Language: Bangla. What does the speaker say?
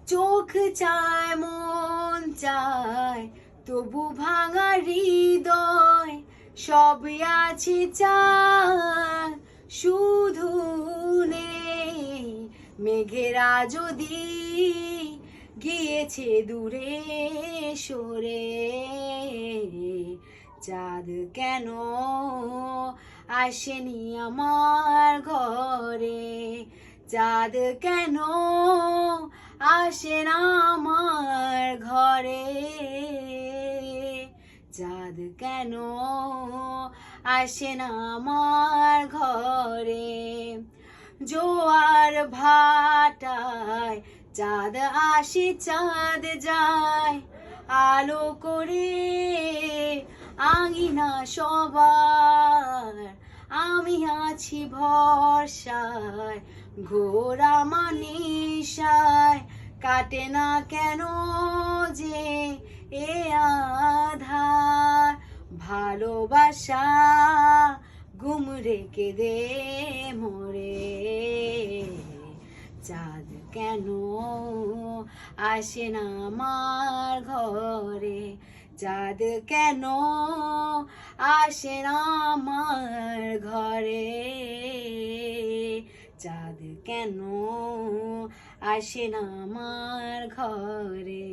চোখ চায় মন চায় তবু ভাঙা হৃদয় সবই আছে চায় শুধু নেই মেঘেরা যদি গিয়েছে দূরে সরে চাঁদ কেন আসেনি আমার ঘরে চাঁদ কেন আসে না আমার ঘরে চাঁদ কেন আসে না আমার ঘরে জোয়ার ভাটায় চাঁদ আসে চাঁদ যায় আলো করে আঙিনা সবার আমি আছি ভরসায় ঘোর আমার নিশায় কাটে না কেন যে এ আধার ভালোবাসা গুম রেখে দে মোরে চাঁদ কেন আসে না আমার ঘরে চাঁদ কেন আসে না আমার ঘরে চাঁদ কেন আসে না আমার ঘরে।